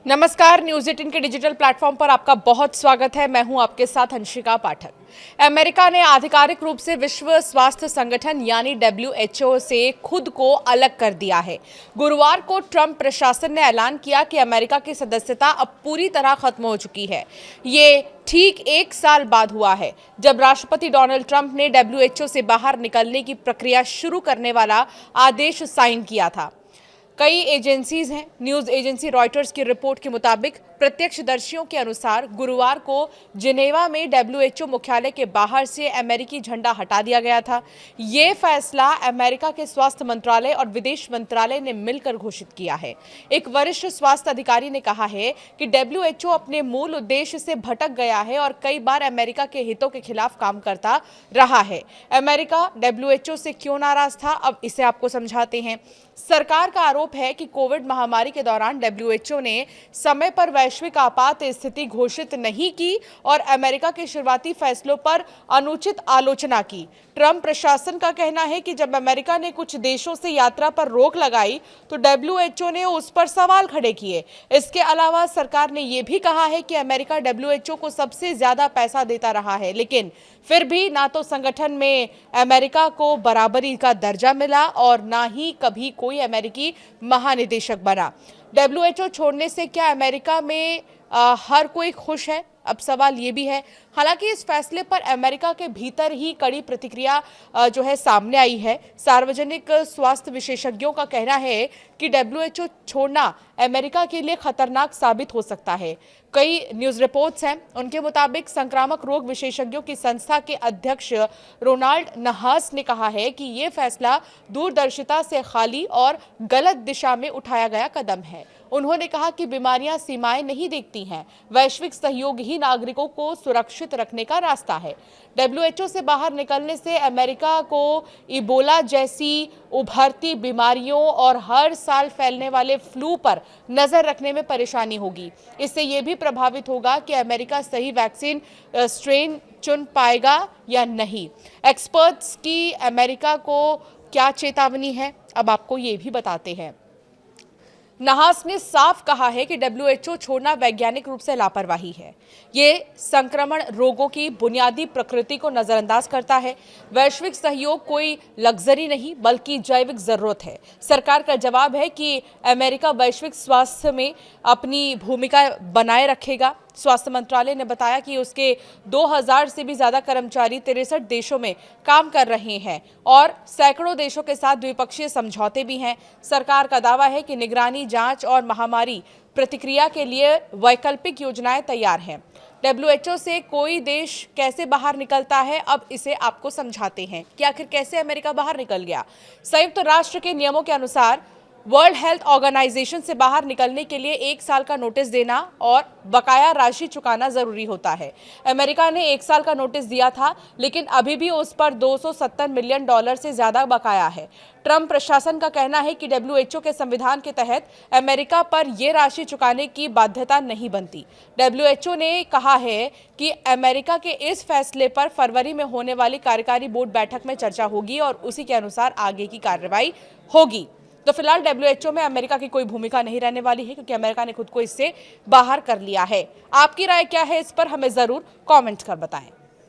नमस्कार, न्यूज़ 18 के digital platform पर आपका बहुत स्वागत है। मैं हूं आपके साथ अंशिका पाठक। अमेरिका ने आधिकारिक रूप से विश्व स्वास्थ्य संगठन यानी WHO से खुद को अलग कर दिया है। गुरुवार को ट्रंप प्रशासन ने ऐलान किया कि अमेरिका की सदस्यता अब पूरी तरह खत्म हो चुकी है। ये ठीक 1 साल बाद हुआ है जब राष्ट्रपति डोनाल्ड ट्रंप ने WHO से बाहर निकलने की प्रक्रिया शुरू करने वाला आदेश साइन किया था। कई एजेंसीज हैं। न्यूज़ एजेंसी रॉयटर्स की रिपोर्ट के मुताबिक प्रत्यक्षदर्शियों के अनुसार गुरुवार को जिनेवा में WHO मुख्यालय के बाहर से अमेरिकी झंडा हटा दिया गया था। ये फैसला अमेरिका के स्वास्थ्य मंत्रालय और विदेश मंत्रालय ने मिलकर घोषित किया है। एक वरिष्ठ स्वास्थ्य अधिकारी ने कहा है कि WHO अपने मूल उद्देश्य से भटक गया है और कई बार अमेरिका के हितों के खिलाफ काम करता रहा है। अमेरिका WHO से क्यों नाराज था, अब इसे आपको समझाते हैं। सरकार का आरोप है कि कोविड महामारी के दौरान WHO ने समय पर वैश्विक आपात स्थिति घोषित नहीं की और अमेरिका के शुरुआती फैसलों पर अनुचित आलोचना की। ट्रंप प्रशासन का कहना है कि जब अमेरिका ने कुछ देशों से यात्रा पर रोक लगाई तो WHO ने उस पर सवाल खड़े किए। इसके अलावा सरकार ने यह भी कहा है कि अमेरिका WHO को सबसे ज्यादा पैसा देता रहा है, लेकिन फिर भी ना तो संगठन में अमेरिका को बराबरी का दर्जा मिला और ना ही कभी कोई अमेरिकी महानिदेशक बना। WHO छोड़ने से क्या अमेरिका में हर कोई खुश है? अब सवाल ये भी है। हालांकि इस फैसले पर अमेरिका के भीतर ही कड़ी प्रतिक्रिया जो है सामने आई है। सार्वजनिक स्वास्थ्य विशेषज्ञों का कहना है कि WHO छोड़ना अमेरिका के लिए खतरनाक साबित हो सकता है। कई न्यूज़ रिपोर्ट्स हैं, उनके मुताबिक संक्रामक रोग विशेषज्ञों की संस्था के अध्यक्ष रोनाल्ड नहास ने कहा है कि ये फैसला दूरदर्शिता से खाली और गलत दिशा में उठाया गया कदम है। उन्होंने कहा कि बीमारियां सीमाएं नहीं देखती हैं, वैश्विक सहयोग ही नागरिकों को सुरक्षित रखने का रास्ता है। WHO से बाहर निकलने से अमेरिका को इबोला जैसी उभरती बीमारियों और हर साल फैलने वाले फ्लू पर नजर रखने में परेशानी होगी। इससे यह भी प्रभावित होगा कि अमेरिका सही वैक्सीन स्ट्रेन चुन पाएगा या नहीं। एक्सपर्ट्स की अमेरिका को क्या चेतावनी है, अब आपको ये भी बताते हैं। नहास ने साफ कहा है कि WHO छोड़ना वैज्ञानिक रूप से लापरवाही है। ये संक्रमण रोगों की बुनियादी प्रकृति को नजरअंदाज करता है। वैश्विक सहयोग कोई लग्जरी नहीं बल्कि जैविक जरूरत है। सरकार का जवाब है कि अमेरिका वैश्विक स्वास्थ्य में अपनी भूमिका बनाए रखेगा। स्वास्थ्य मंत्रालय ने बताया कि उसके 2000 से भी ज्यादा कर्मचारी 63 देशों में काम कर रहे हैं और सैकड़ों देशों के साथ द्विपक्षीय समझौते भी हैं। सरकार का दावा है कि निगरानी, जांच और महामारी प्रतिक्रिया के लिए वैकल्पिक योजनाएं तैयार हैं। WHO से कोई देश कैसे बाहर निकलता है, अब इसे आपको समझाते हैं कि आखिर कैसे अमेरिका बाहर निकल गया। संयुक्त राष्ट्र के नियमों के अनुसार वर्ल्ड हेल्थ ऑर्गेनाइजेशन से बाहर निकलने के लिए 1 साल का नोटिस देना और बकाया राशि चुकाना जरूरी होता है। अमेरिका ने 1 साल का नोटिस दिया था, लेकिन अभी भी उस पर $270 मिलियन से ज्यादा बकाया है। ट्रंप प्रशासन का कहना है कि WHO के संविधान के तहत अमेरिका पर यह राशि चुकाने की बाध्यता नहीं बनती। WHO ने कहा है कि अमेरिका के इस फैसले पर फरवरी में होने वाली कार्यकारी बोर्ड बैठक में चर्चा होगी और उसी के अनुसार आगे की कार्रवाई होगी। तो फिलहाल WHO में अमेरिका की कोई भूमिका नहीं रहने वाली है, क्योंकि अमेरिका ने खुद को इससे बाहर कर लिया है। आपकी राय क्या है इस पर, हमें जरूर कमेंट कर बताएं।